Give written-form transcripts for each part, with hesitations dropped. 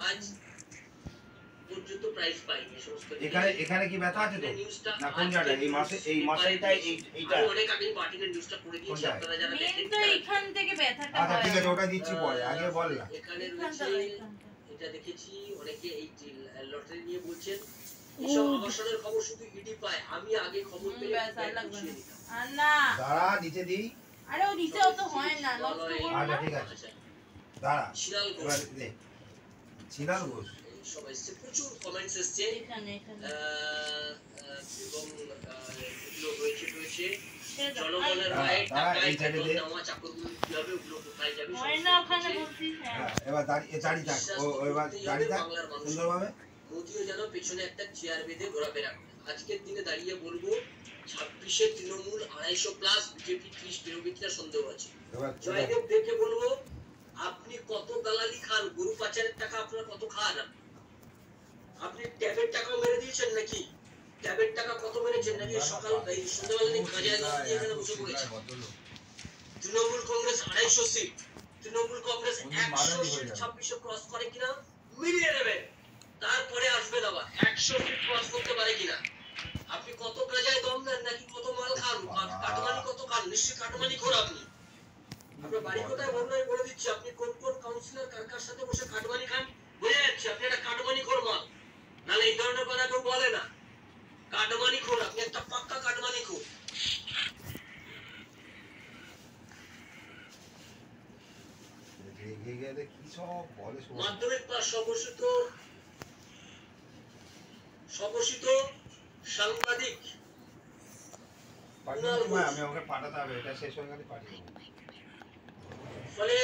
আজ পর্যন্ত প্রাইস পাইনি সমস্ত। এখানে কি ব্যথা আছে তো না কোন জায়গায় এই মাসেটাই এইটা অনেক আগে পার্টির নিউজটা করে দিয়েছি আপনারা যারা দেখেন তো এখান থেকে ব্যথাটা হয়। আচ্ছা ঠিক আছে ওটা দিচ্ছি পরে আগে বল না। এখানে রয়েছে এটা দেখেছি অনেকে এই লটারি নিয়ে বলছেন এসব অবসরের খবর শুধু ইডি পায়, আমি আগে খবর পেলে না দাঁড়া নিচে দিই। আরে ও নিচে অত হয় না নষ্ট করো না। আচ্ছা ঠিক আছে দাঁড়া এবার দে শিলাল ঘোষ সব এসছে, প্রচুর কমেন্টস এসছে এখানে এবং এগুলো রয়েছে জনগণের রায় টাকায় নেওয়া চাকরগুলো কিভাবে ওগুলো কোথায় যাবে হয় না ওখানে বলছিস। এবার দাঁড়িয়ে থাক ও এবার দাঁড়িয়ে থাক সুন্দরভাবে। মোদিও যেন পেছনে একটা চেয়ার বেঁধে ঘোরাফেরা করে। আজকের দিনে দাঁড়িয়ে বলবো 26-এ তৃণমূল 250 প্লাস, বিজেপি 30 বিরোধীরা সন্দেহ আছে। জয়দেব দেখে বলবো আপনি কত দালালি খান, গরু পাচারের টাকা আপনারা কত খান? আপনি ট্যাবের টাকাও মেরে দিয়েছেন নাকি? ট্যাবের টাকা কত মেরেছেন নাকি? সকাল এই সন্ধ্যাবেলা দিন খাজা দিয়ে এখানে বসে পড়েছে। তৃণমূল কংগ্রেস 250 সিট, তৃণমূল কংগ্রেস 100 সিট 26-এ ক্রস করে কিনা মিলিয়ে নেবেন, তারপরে আসবেন আবার 100 সিট ক্রস করতে পারে কিনা। আপনি কত কাজায় দম দেন নাকি কত মাল খান, কাটমানি কত খান? নিশ্চয়ই কাটমানি খোর আপনি। আপনার বাড়ি কোথায় বন্ধুই বলে দিচ্ছি, আপনি কোন কোন কাউন্সিলর কার সাথে বসে কাটমানি খান বুঝে যাচ্ছে। আপনি একটা কাটমানি খোর মাল, নাহলে এই ধরনের কথা কেউ বলে না। কাটমানি খোর, আপনি একটা পাক্কা কাটমানি খোর। মাধ্যমিক পাস স্বঘোষিত সাংবাদিক আমি ওকে পাঠাতে হবে, এটা শেষ হয়ে গেলে পাঠিয়ে দেবো। ফলে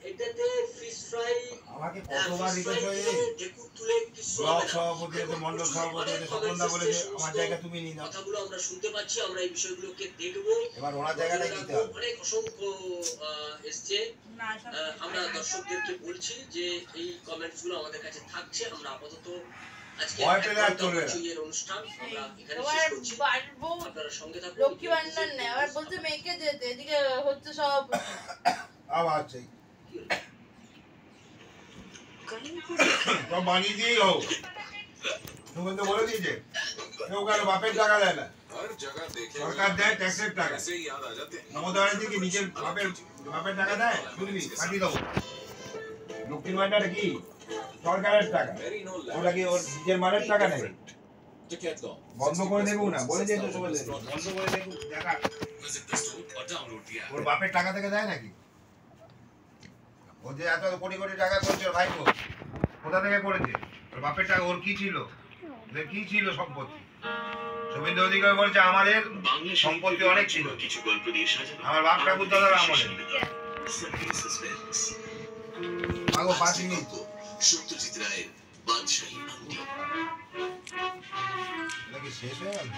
এটাতে ফিশ ফ্রাই আমাকে কতবার রিকোয়েস্ট হয়েছে ব্লক সভাপতি মন্ডল সভাপতি স্বপনদা বলেছে আমার জায়গা তুমি নিয়ে নাও। কথাগুলো আমরা শুনতে পাচ্ছি, আমরা এই বিষয়গুলোকে দেখব। এবার ওনার জায়গাটা নিতে হবে। অনেক অসংখ্য এসছে, আমরা দর্শকদেরকে বলছি যে এই কমেন্টস গুলো আমাদের কাছে থাকছে। আমরা আপাতত আজকে অনুষ্ঠান আমরা এখানে শেষ করছি। আপনারা সঙ্গে থাকুন। লক্ষ্মী ভান্ডার নেই আবার বলতে মেয়েকে যেতে, এদিকে হচ্ছে সব আবার চাই সব বানিয়ে দিয়েই হোক। তুমি তো বলে দিয়েছে কেউ কারো বাপের টাকা দেয় না, সরকার দেয় ট্যাক্সের টাকা। মমতা ব্যানার্জি কি নিজের বাপের টাকা দেয়? বুঝলি কাটিয়ে দেবো। লক্ষ্মীর ভান্ডারে কি সরকারের টাকা, ওটা কি ওর নিজের মালের টাকা নেই? বন্ধ করে দেখুন না, বলে দিয়েছে বন্ধ করে দেখুন দেখা ওর বাপের টাকা থেকে দেয় নাকি? ও যে এত কোটি কোটি টাকা করছে ভাই কোথা থেকে করেছে? ওর বাপের টাকা ওর কি ছিল, কি ছিল সম্পত্তি? শুভেন্দু অধিকারী বলছে আমাদের সম্পত্তি অনেক ছিল, আমার বাপ ঠাকুর দাদার আমলে। আগো 5 মিনিট সত্যজিৎ রায়ের বাদশাহী নাকি শেষ হয়ে গেল?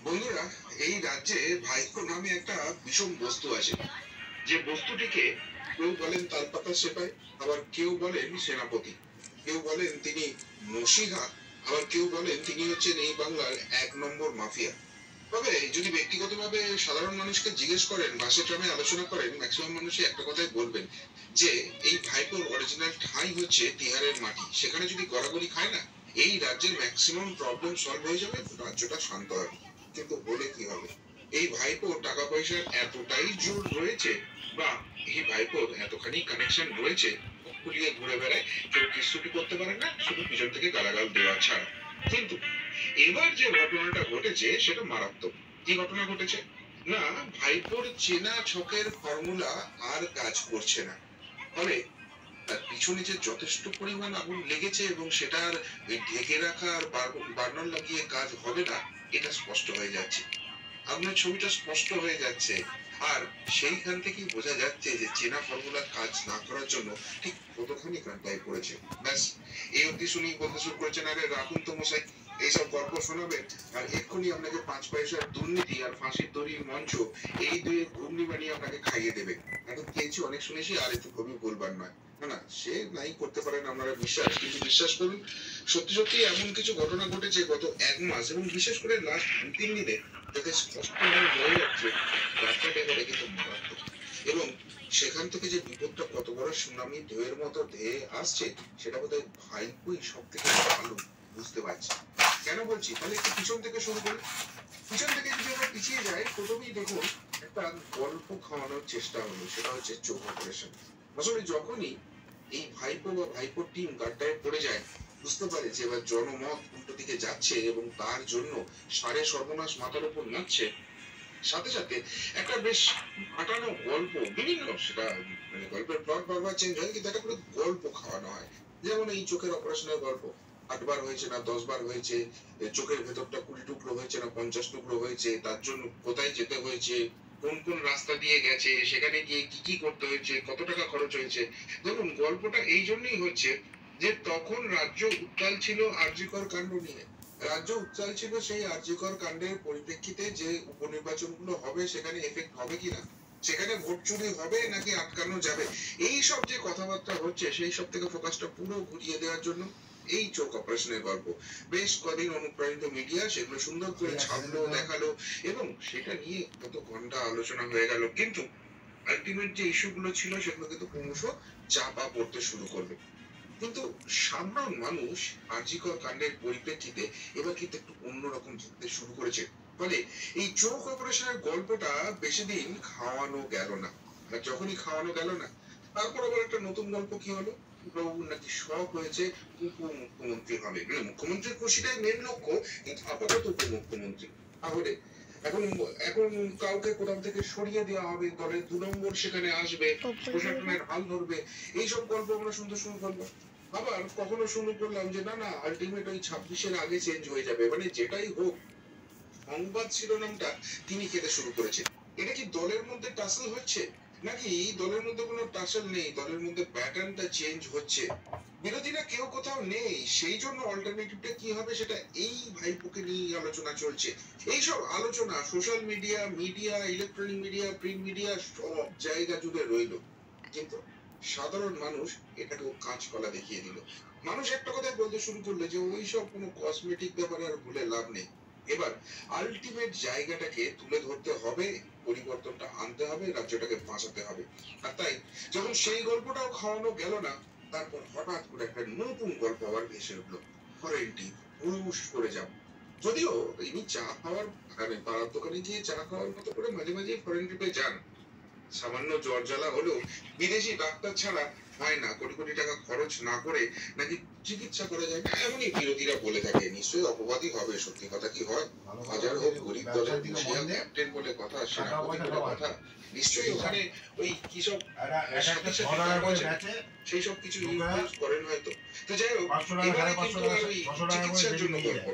বন্ধুরা, এই রাজ্যে ভাইকো নামে একটা বিষম বস্তু আছে, যে বস্তুটিকে কেউ বলেন তালপাতা সেপাই, আবার কেউ বলেন সেনাপতি, কেউ বলেন তিনি মসিহা, আবার কেউ বলেন তিনি হচ্ছেন এই বাংলার 1 নম্বর মাফিয়া। তবে যদি ব্যক্তিগতভাবে সাধারণ মানুষকে জিজ্ঞেস করেন, বাসে ট্রামে আলোচনা করেন, ম্যাক্সিমাম মানুষই একটা কথাই বলবেন যে এই ভাইকোর অরিজিনাল ঠাঁই হচ্ছে তিহারের মাটি। সেখানে যদি গড়াগড়ি খায় না, এই রাজ্যের ম্যাক্সিমাম প্রবলেম সলভ হয়ে যাবে, রাজ্যটা শান্ত হবে। কিন্তু বলে কি হবে? এই ভাইপোর টাকা পয়সার এতটাই জোর রয়েছে, বা এই ভাইপোর এতখানি কানেকশন রয়েছে, খুলিয়ে ঘুরে বেড়ায়, কেউ কিছুটি করতে পারে না, শুধু পিছন থেকে গালাগাল দেওয়া ছাড়া। কিন্তু এবার যে ঘটনাটা ঘটেছে সেটা মারাত্মক। কি ঘটনা ঘটেছে না, ভাইপোর চেনা ছকের ফর্মুলা আর কাজ করছে না। ফলে তার পিছনে যে যথেষ্ট পরিমাণ আগুন লেগেছে এবং সেটার ঢেকে রাখা আর বার্নার লাগিয়ে কাজ হবে না, এটা স্পষ্ট হয়ে যাচ্ছে। আপনার ছবিটা স্পষ্ট হয়ে যাচ্ছে, আর সেইখান থেকেই বোঝা যাচ্ছে যে চেনা ফর্মুলা কাজ না করার জন্য ঠিক কতখানি কান্তায় পড়েছে। ব্যাস এই অবধি শুনি বলতে শুরু করেছেন, আরে রাখুন তো মশাই, এইসব গল্প শোনাবেন আর এক্ষুনি আপনাকে 5 পয়সার দুর্নীতি আর ফাঁসির দড়ির মঞ্চ এই দুই ঘুগনি বানিয়ে আপনাকে খাইয়ে দেবে। এখন খেয়েছি অনেক শুনেছি আর একটু খুবই বলবার নয়। না সে নাই করতে পারেন আপনারা বিশ্বাস, কিন্তু বিশ্বাস করুন সত্যি সত্যি এমন কিছু ঘটনা ঘটেছে গত 1 মাস এবং বিশেষ করে লাস্ট 2-3 দিনে, যাতে স্পষ্টভাবে বোঝা যাচ্ছে রাস্তাটা এবারে কিন্তু মারাত্মক। এবং সেখান থেকে যে বিপদটা কত বড় সুনামি ঢেউয়ের মতো ধেয়ে আসছে সেটা বোধহয় ভাইপুই সব থেকে ভালো বুঝতে পারছি। কেন বলছি, তাহলে একটু পিছন থেকে শুরু করি। পিছন থেকে যদি আমরা পিছিয়ে যাই, প্রথমেই দেখুন একটা গল্প খাওয়ানোর চেষ্টা হলো, সেটা হচ্ছে চোখ অপারেশন। আসলে যখনই এই ভাইপো বা ভাইপোর টিম গাড্ডায় পড়ে যায়, বুঝতে পারে যে এবার জনমত উল্টো দিকে যাচ্ছে এবং তার জন্য সারে সর্বনাশ মাথার উপর নাচছে, সাথে সাথে একটা বেশ আটানো গল্প, বিভিন্ন সেটা মানে গল্পের প্লট বারবার চেঞ্জ হয়, কিন্তু একটা করে গল্প খাওয়ানো হয়। যেমন এই চোখের অপারেশনের গল্প 8 বার হয়েছে না 10 বার হয়েছে, চোখের ভেতরটা 20 টুকরো হয়েছে না 50 টুকরো হয়েছে, তার জন্য কোথায় যেতে হয়েছে, কোন কোন রাস্তা দিয়ে গেছে, সেখানে গিয়ে কি কি করতে হয়েছে, কত টাকা খরচ হয়েছে। দেখুন গল্পটা এই জন্যই হচ্ছে যে তখন রাজ্য উত্তাল ছিল আরজিকর কাণ্ড নিয়ে। রাজ্য উত্তাল ছিল সেই আরজিকর কাণ্ডের পরিপ্রেক্ষিতে যে উপনির্বাচন গুলো হবে সেখানে এফেক্ট হবে কিনা, সেখানে ভোট চুরি হবে নাকি আটকানো যাবে, এই সব যে কথাবার্তা হচ্ছে সেই সব থেকে ফোকাসটা পুরো ঘুরিয়ে দেওয়ার জন্য এই চোখ অপারেশনের গল্প। বেশ কদিন অনুপ্রাণিত মিডিয়া সেগুলো সুন্দর করে ছাপলো, দেখালো এবং সেটা নিয়ে কত ঘন্টা আলোচনা হয়ে গেল, কিন্তু আলটিমেট যে ইস্যুগুলো ছিল সেগুলো কিন্তু ক্রমশ চাপা পড়তে শুরু করবে। কিন্তু সাধারণ মানুষ আরজিকর কাণ্ডের পরিপ্রেক্ষিতে এবার কিন্তু একটু অন্যরকম ভাবতে শুরু করেছে। ফলে এই চোখ অপারেশনের গল্পটা বেশি দিন খাওয়ানো গেল না। আর যখনই খাওয়ানো গেল না, তারপর আবার একটা নতুন গল্প কি হলো, বাবুর নাকি শখ হয়েছে উপমুখ্যমন্ত্রী হবে। মুখ্যমন্ত্রীর খুশিটাই মেন লক্ষ্য, কিন্তু আপাতত উপমুখ্যমন্ত্রী। তাহলে এখন এখন কাউকে কোথাও থেকে সরিয়ে দেওয়া হবে, দলের 2 নম্বর সেখানে আসবে, প্রশাসনের হাল ধরবে, এইসব গল্প আমরা শুনতে শুরু করলাম। আবার কখনো শুরু করলাম যে না আলটিমেট ওই 26-এর আগে চেঞ্জ হয়ে যাবে, মানে যেটাই হোক সংবাদ শিরোনামটা তিনি খেতে শুরু করেছেন। এটা কি দলের মধ্যে টাসেল হচ্ছে নাকি দলের মধ্যে কোনো টাসেল নেই, দলের মধ্যে প্যাটার্নটা চেঞ্জ হচ্ছে? বিরোধীরা কেউ কোথাও নেই, সেই জন্য অল্টারনেটিভটা কি হবে সেটা এই ভাইপোকে নিয়ে আলোচনা চলছে। এইসব আলোচনা social media, electronic media, print media সব জায়গা জুড়ে রইল, কিন্তু সাধারণ মানুষ এটাকেও কাঁচকলা দেখিয়ে দিল। মানুষ একটা কথা বলতে শুরু করলো যে ওইসব কোনো কসমেটিক ব্যাপারে আর ভুলে লাভ নেই, এবার আলটিমেট জায়গাটাকে তুলে ধরতে হবে, পরিবর্তনটা আনতে হবে, রাজ্যটাকে বাঁচাতে হবে। আর তাই যখন সেই গল্পটাও খাওয়ানো গেল না, তারপর হঠাৎ করে একটা নতুন গল্প আবার ভেসে উঠলো, ফরেনটি পুরুষ করে যাব। যদিও ইনি চা খাওয়ার পাড়ার দোকানে গিয়ে চা খাওয়ার মতো করে মাঝে মাঝে ফরেন ট্রিপে যান, সামান্য জ্বর জ্বালা হলেও বিদেশি ডাক্তার ছাড়া হয় না, কোটি কোটি টাকা খরচ না করে নাকি চিকিৎসা করা যায় না, এমনই বিরোধীরা বলে থাকে। নিশ্চয়ই অপবাদই হবে, সত্যি কথা কি হয়? হাজার হোক গরিব দলের মুখিয়া ক্যাপ্টেন বলে কথা, সেনাপতি বলে কথা, নিশ্চয়ই ওখানে ওই কি সব সেই সব কিছু ইউজ করেন হয়তো। তো যাই হোক, এবারে কিন্তু আর ওই চিকিৎসার জন্য গল্প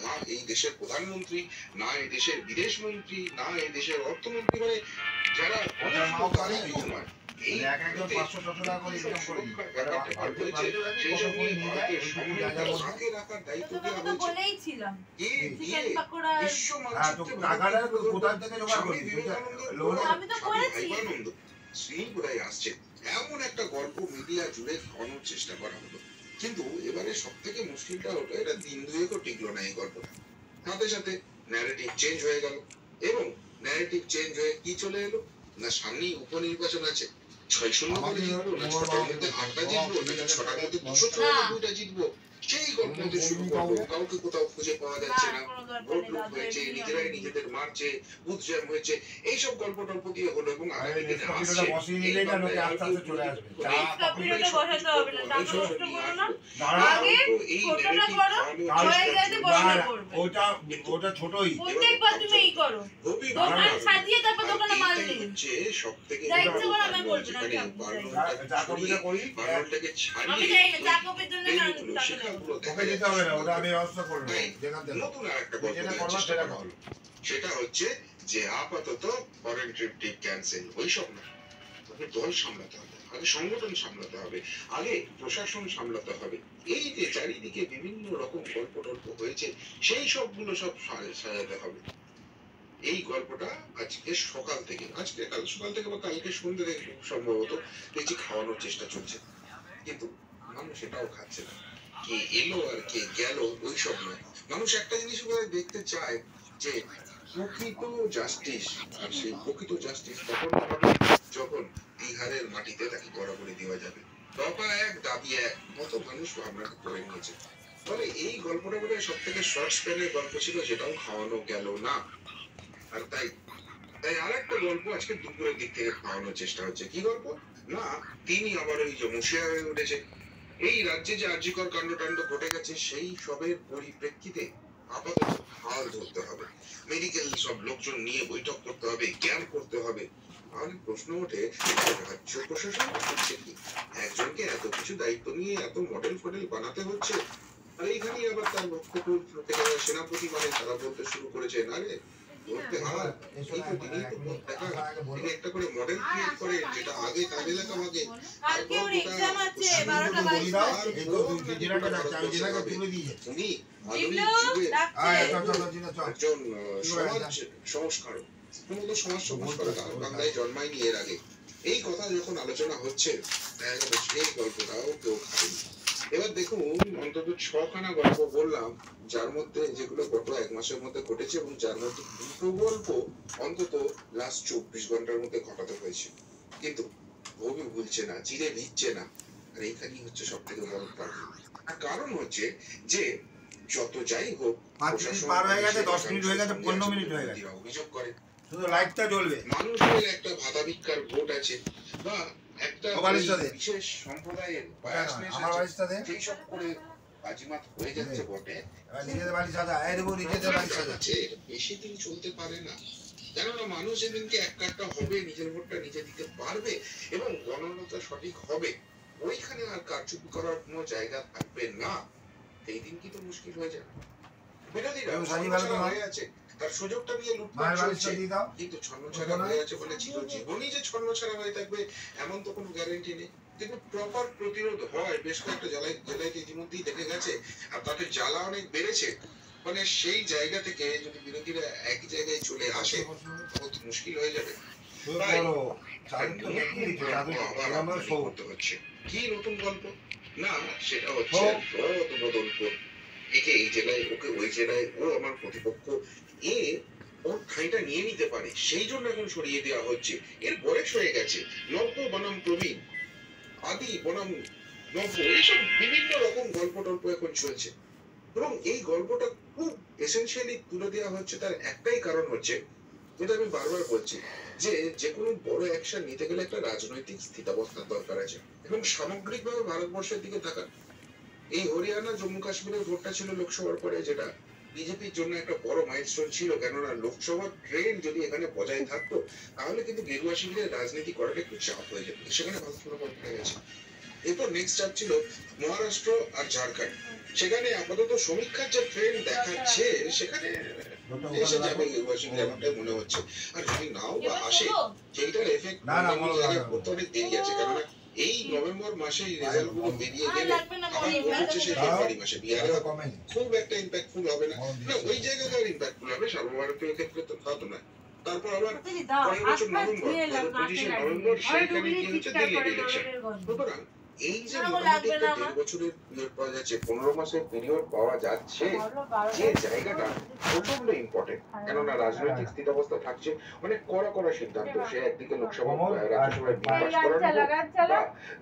না এই দেশের প্রধানমন্ত্রী, না এই দেশের বিদেশ মন্ত্রী, না এই দেশের অর্থমন্ত্রী, মানে যারা আসছে এমন একটা গল্প মিডিয়া জুড়ে খাওয়ানোর চেষ্টা করা হলো। কিন্তু এবারে সব থেকে মুশকিলটা হলো এটা দিন দুয়েকও টিকলো না এই গল্পটা, সাথে সাথে ন্যারেটিভ চেঞ্জ হয়ে গেল। এবং ন্যারেটিভ চেঞ্জ হয়ে কি চলে এলো না, সামনেই উপনির্বাচন আছে, 6-0 করে জিতবো না 6টার মধ্যে 8টা জিতবো নাকি 6টার মধ্যে 294টা জিতবো, সেই গল্প মধ্যে শুরু করবো। কাউকে কোথাও খুঁজে পাওয়া যাচ্ছে না, ভোট লুট হয়েছে, নিজেরাই নিজেদের মারছে, বুথ জ্যাম হয়েছে, এইসব গল্প টল্প দিয়ে হলো। এবং আগামী দিনে আসছে সব থেকে নতুন আরেকটা সেটা হচ্ছে যে আপাতত ফরেন ট্রিপ ক্যান্সেল, ওইসব না, দল সামলাতে হবে। আগে সংগঠন সামলাতে হবে, আগে প্রশাসন সামলাতে হবে। এই যে চারিদিকে বিভিন্ন রকম গল্প টল্প হয়েছে, সেই সবগুলো সব সাজাতে হবে। এই গল্পটা আজকে সকাল থেকে, কাল সকাল থেকে বা কালকে সন্ধ্যে থেকে সম্ভবত দেখছি খাওয়ানোর চেষ্টা চলছে, কিন্তু মানুষ এটাও খাচ্ছে না। কে এলো আর কে গেল ওইসব নয়, মানুষ একটা জিনিস দেখতে চায় যে প্রকৃত জাস্টিস। আর সেই প্রকৃত জাস্টিস তখন হবে যখন বিহারের মাটিতে তাকে গড়াগড়ি দেওয়া যাবে। দফা এক দাবি এক মতো মানুষ ভাবনাটা করে নিয়েছে। ফলে এই গল্পটা বোধহয় সব থেকে শর্ট স্প্যানের গল্প ছিল, যেটাও খাওয়ানো গেল না। আর তাই আর একটা গল্প আজকে দুপুরের দিক থেকে খাওয়ানোর চেষ্টা হচ্ছে। কি গল্প? না, তিনি আবার ওই যে মুশিয়া হয়ে উঠেছে। এই রাজ্যে যে আর্যিকর কাণ্ডটাণ্ড ঘটে গেছে, সেই সবের পরিপ্রেক্ষিতে আপাতত হাল ধরতে হবে, মেডিকেল সব লোকজন নিয়ে বৈঠক করতে হবে, ক্যাম্প করতে হবে। তাহলে প্রশ্ন ওঠে, রাজ্য প্রশাসন হচ্ছে কি? একজনকে এত কিছু দায়িত্ব নিয়ে এত মডেল ফডেল বানাতে হচ্ছে, আর এইখানে আবার তার বক্তব্য সেনাপতি মানে তারা বলতে শুরু করেছে, না রে একটা করে মডেল ক্রিয়েট করে, যেটা আগে তার এলাকা ভাগে, সংস্কার সমাজ সংস্কার বাংলায় জন্মায়নি এর আগে। এই কথা যখন আলোচনা হচ্ছে, সেই গল্পটাও কেউ খায়নি। এবার দেখুন, অন্তত 6খানা গল্প বললাম, যার মধ্যে যেগুলো গত 1 মাসের মধ্যে ঘটেছে, এবং যার মধ্যে 2টো গল্প অন্তত লাস্ট 24 ঘন্টার মধ্যে ঘটাতে হয়েছে। কিন্তু ভবি ভুলছে না, চিড়ে ভিজছে না। আর এইখানেই হচ্ছে সব থেকে বড় কারণ হচ্ছে যে যত যাই হোক, 5 মিনিট পার হয়ে গেছে, 10 মিনিট হয়ে গেছে, 15 মিনিট হয়ে গেছে, অভিযোগ করে শুধু লাইটটা জ্বলবে। মানুষের একটা ভাতাভিক্ষার ভোট আছে, বা একটা বিশেষ সম্প্রদায়ের সেই সব করে বাজিমাত হয়ে যাচ্ছে বটে, বেশি দিন চলতে পারে না। কেননা মানুষ যেদিনকে এক কাটটা হবে, নিজের ভোটটা নিজে দিতে পারবে এবং গণনাটা সঠিক হবে, ওইখানে আর কারচুপি করার কোনো জায়গা থাকবে না। এই দিন কি তো মুশকিল হয়ে যাবে। বিরোধীরা হয়ে আছে, তার সুযোগটা নিয়ে লুটপাট চলছে, কিন্তু ছন্নছাড়া হয়ে আছে বলে চিরজীবনই যে ছন্নছাড়া হয়ে থাকবে এমন তো কোনো গ্যারান্টি নেই। কিন্তু প্রপার প্রতিরোধ হয়, বেশ কয়েকটা জেলায় ইতিমধ্যেই দেখে গেছে, আর তাতে জ্বালা অনেক বেড়েছে। মানে সেই জায়গা থেকে যদি বিরোধীরা একই জায়গায় চলে আসে, বহুত মুশকিল হয়ে যাবে। কি নতুন গল্প? না, সেটা হচ্ছে রদ বদল। একে এই জেলায়, ওকে ওই জেলায়, ও আমার প্রতিপক্ষ, ওর ঠাঁইটা নিয়ে নিতে পারে, সেই জন্য এখন সরিয়ে দেওয়া হচ্ছে। এর বয়স হয়ে গেছে, নব্য বনাম প্রবীণ, আদি বনাম নব্য, এইসব বিভিন্ন রকম গল্প টল্প এখন চলছে। এবং এই গল্পটা খুব এসেনশিয়ালি তুলে দেওয়া হচ্ছে, তার একটাই কারণ হচ্ছে, যেটা আমি বারবার বলছি, যে কোনো বড় অ্যাকশন নিতে গেলে একটা রাজনৈতিক স্থিতাবস্থার দরকার আছে। এবং সামগ্রিকভাবে ভারতবর্ষের দিকে তাকান, এই হরিয়ানা জম্মু কাশ্মীরের ভোটটা ছিল লোকসভার পরে, যেটা বিজেপির জন্য একটা বড় মাইলস্টোন ছিল। কেননা লোকসভার ট্রেন যদি এখানে বজায় থাকতো, তাহলে কিন্তু গেরুয়া শিবিরের রাজনীতি করাটা একটু চাপ হয়ে যেত। সেখানে ভালো ফলাফল পেয়ে গেছে। এরপর নেক্সট চাপ ছিল মহারাষ্ট্র আর ঝাড়খণ্ড। সেখানে আপাতত সমীক্ষার যে ট্রেন দেখাচ্ছে, সেখানে এসে যাবে গেরুয়া শিবির, এমনটাই মনে হচ্ছে। আর যদি নাও বা আসে, সেইটার এফেক্ট করতে অনেক দেরি আছে। কেননা এই নভেম্বর মাসে রেজাল্ট গুলো বেরিয়ে গেলে আবার ভোট হচ্ছে সেই ফেব্রুয়ারি মাসে। বিহারে খুব একটা ইম্প্যাক্টফুল হবে না, ওই জায়গায় ইম্প্যাক্টফুল হবে, সর্বভারতীয় ক্ষেত্রে তো তা তো নয়। তারপর আবার পরের বছর নভেম্বর, 25শে নভেম্বর, সেইখানে কি হচ্ছে, দিল্লির ইলেকশন। সুতরাং এই যে মোটামুটি 1.5 বছরের পিরিয়ড পাওয়া যাচ্ছে, 15 মাসের পিরিয়ড পাওয়া যাচ্ছে, যে জায়গাটা প্রচন্ড ইম্পর্টেন্ট। কেননা রাজনৈতিক স্থিতাবস্থা থাকছে, অনেক কড়া কড়া সিদ্ধান্ত। সে একদিকে লোকসভা রাজ্যসভায় বিল পাস করানো, বা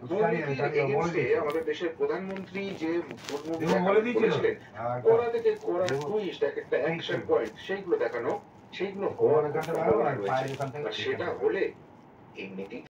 দুর্নীতির এগেইনস্টে আমাদের দেশের প্রধানমন্ত্রী যে বলেছিলেন, কড়া থেকে কড়া টুইস্ট, একটা অ্যাকশন পয়েন্ট, সেইগুলো দেখানো, সেইগুলো হওয়ার সম্ভাবনা রয়েছে। সেটা হলে এমনিতেই